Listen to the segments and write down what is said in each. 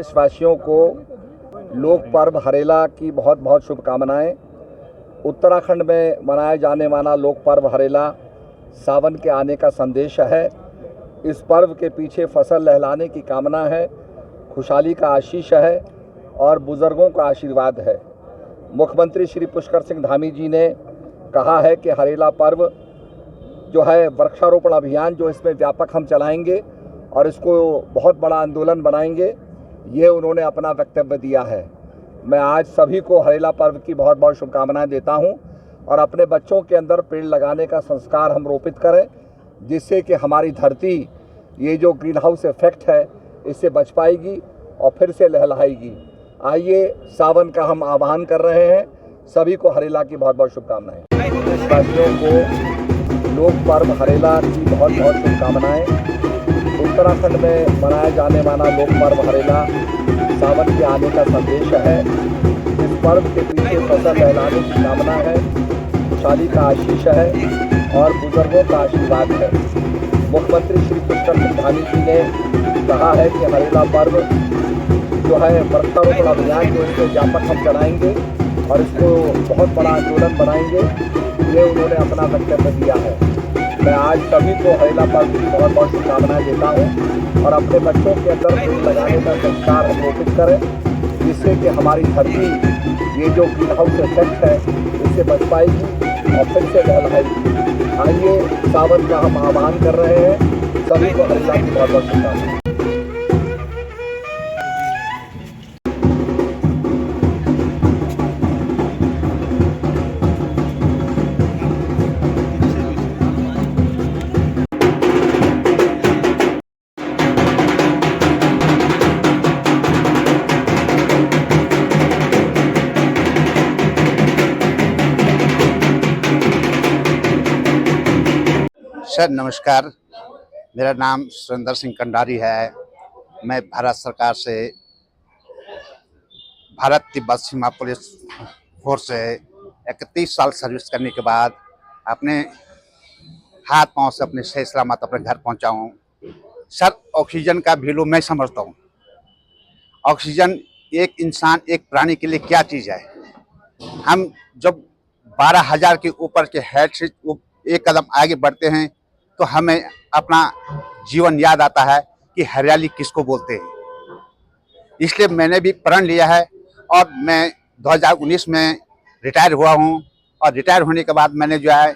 प्रदेशवासियों को लोक पर्व हरेला की बहुत बहुत शुभकामनाएं। उत्तराखंड में मनाया जाने वाला लोक पर्व हरेला सावन के आने का संदेश है। इस पर्व के पीछे फसल लहलाने की कामना है, खुशहाली का आशीष है और बुजुर्गों का आशीर्वाद है। मुख्यमंत्री श्री पुष्कर सिंह धामी जी ने कहा है कि हरेला पर्व जो है वृक्षारोपण अभियान जो इसमें व्यापक हम चलाएंगे और इसको बहुत बड़ा आंदोलन बनाएंगे, ये उन्होंने अपना वक्तव्य दिया है। मैं आज सभी को हरेला पर्व की बहुत बहुत शुभकामनाएं देता हूं और अपने बच्चों के अंदर पेड़ लगाने का संस्कार हम रोपित करें, जिससे कि हमारी धरती ये जो ग्रीन हाउस इफेक्ट है इससे बच पाएगी और फिर से लहलहाएगी। आइए सावन का हम आह्वान कर रहे हैं, सभी को हरेला की बहुत बहुत शुभकामनाएं। देशवासियों को लोक पर्व हरेला की बहुत बहुत शुभकामनाएं। उत्तराखंड में मनाया जाने वाला लोक पर्व हरेला सावन के आने का संदेश है। इस पर्व के पीछे फसल लहलाने की कामना है, खुशहाली का आशीष है और बुजुर्गों का आशीर्वाद है। मुख्यमंत्री श्री पुष्कर सिंह धामी जी ने कहा है कि हरेला पर्व जो है वृक्षारोपण अभियान जो इसमें व्यापक हम चलाएंगे और इसको बहुत बड़ा आंदोलन बनाएंगे, ये उन्होंने अपना वक्तव्य दिया है। मैं आज सभी को हरेला पर्व की बहुत बहुत शुभकामनाएं देता हूँ और अपने बच्चों के अंदर पेड़ लगाने का संस्कार हम रोपित करें, जिससे कि हमारी धरती ये जो ग्रीन हाउस इफेक्ट है इससे बच पाएगी और फिर से लहलहाएगी। आइए सावन का हम आह्वान कर रहे हैं, सभी को हरेला की बहुत बहुत शुभकामनाएं। सर नमस्कार, मेरा नाम सुरेंद्र सिंह कंडारी है। मैं भारत सरकार से भारत तिब्बत सीमा पुलिस फोर्स से 31 साल सर्विस करने के बाद अपने हाथ पांव से अपने सही सलामत अपने घर पहुंचा हूं। सर ऑक्सीजन का वैल्यू मैं समझता हूं। ऑक्सीजन एक इंसान एक प्राणी के लिए क्या चीज़ है। हम जब 12,000 के ऊपर के हाइट से एक कदम आगे बढ़ते हैं तो हमें अपना जीवन याद आता है कि हरियाली किसको बोलते हैं। इसलिए मैंने भी प्रण लिया है और मैं 2019 में रिटायर हुआ हूं और रिटायर होने के बाद मैंने जो है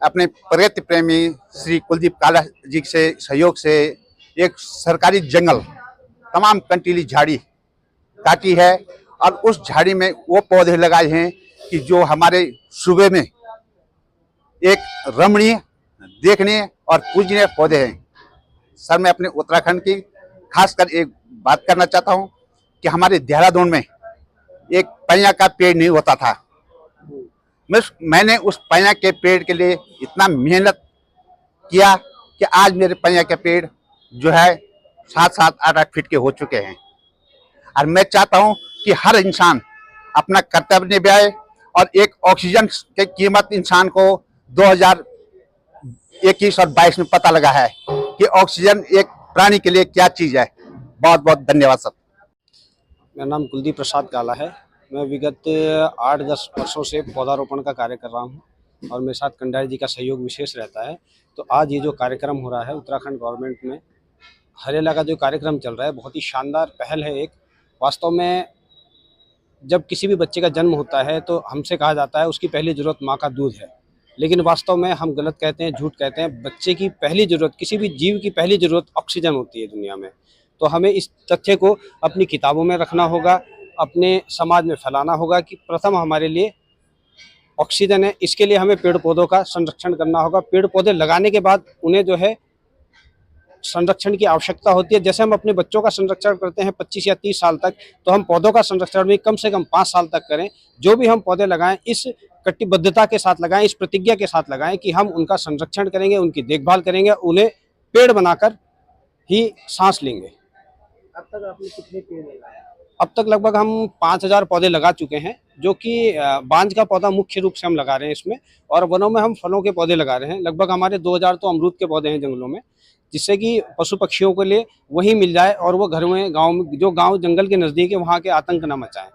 अपने प्रकृति प्रेमी श्री कुलदीप काला जी से सहयोग से एक सरकारी जंगल तमाम कंटीली झाड़ी काटी है और उस झाड़ी में वो पौधे लगाए हैं कि जो हमारे सूबे में एक रमणीय देखने और पूजनीय पौधे हैं। सर मैं अपने उत्तराखंड की खासकर एक बात करना चाहता हूं कि हमारे देहरादून में एक पैया का पेड़ नहीं होता था। मैंने उस पैया के पेड़ के लिए इतना मेहनत किया कि आज मेरे पैया के पेड़ जो है 7-7, 8-8 फीट के हो चुके हैं। और मैं चाहता हूं कि हर इंसान अपना कर्तव्य निभाए और एक ऑक्सीजन की कीमत इंसान को 2021 और 22 में पता लगा है कि ऑक्सीजन एक प्राणी के लिए क्या चीज़ है। बहुत बहुत धन्यवाद सर। मेरा नाम कुलदीप प्रसाद काला है। मैं विगत 8-10 वर्षों से पौधारोपण का कार्य कर रहा हूं और मेरे साथ कंडारी जी का सहयोग विशेष रहता है। तो आज ये जो कार्यक्रम हो रहा है उत्तराखंड गवर्नमेंट में हरेला का जो कार्यक्रम चल रहा है, बहुत ही शानदार पहल है। एक वास्तव में जब किसी भी बच्चे का जन्म होता है तो हमसे कहा जाता है उसकी पहली ज़रूरत माँ का दूध है, लेकिन वास्तव में हम गलत कहते हैं, झूठ कहते हैं। बच्चे की पहली ज़रूरत, किसी भी जीव की पहली ज़रूरत ऑक्सीजन होती है दुनिया में। तो हमें इस तथ्य को अपनी किताबों में रखना होगा, अपने समाज में फैलाना होगा कि प्रथम हमारे लिए ऑक्सीजन है। इसके लिए हमें पेड़ पौधों का संरक्षण करना होगा। पेड़ पौधे लगाने के बाद उन्हें जो है संरक्षण की आवश्यकता होती है। जैसे हम अपने बच्चों का संरक्षण करते हैं 25 या 30 साल तक, तो हम पौधों का संरक्षण भी कम से कम 5 साल तक करें। जो भी हम पौधे लगाएं इस कटिबद्धता के साथ लगाएं, इस प्रतिज्ञा के साथ लगाएं कि हम उनका संरक्षण करेंगे, उनकी देखभाल करेंगे, उन्हें पेड़ बनाकर ही सांस लेंगे। अब तक आपने कितने पेड़ लगाए? अब तक लगभग हम 5,000 पौधे लगा चुके हैं, जो कि बांज का पौधा मुख्य रूप से हम लगा रहे हैं इसमें, और वनों में हम फलों के पौधे लगा रहे हैं। लगभग हमारे 2,000 तो अमरूद के पौधे हैं जंगलों में, जिससे कि पशु पक्षियों के लिए वही मिल जाए और वो घर में गांव में जो गांव जंगल के नज़दीक है वहाँ के आतंक न मचाएं।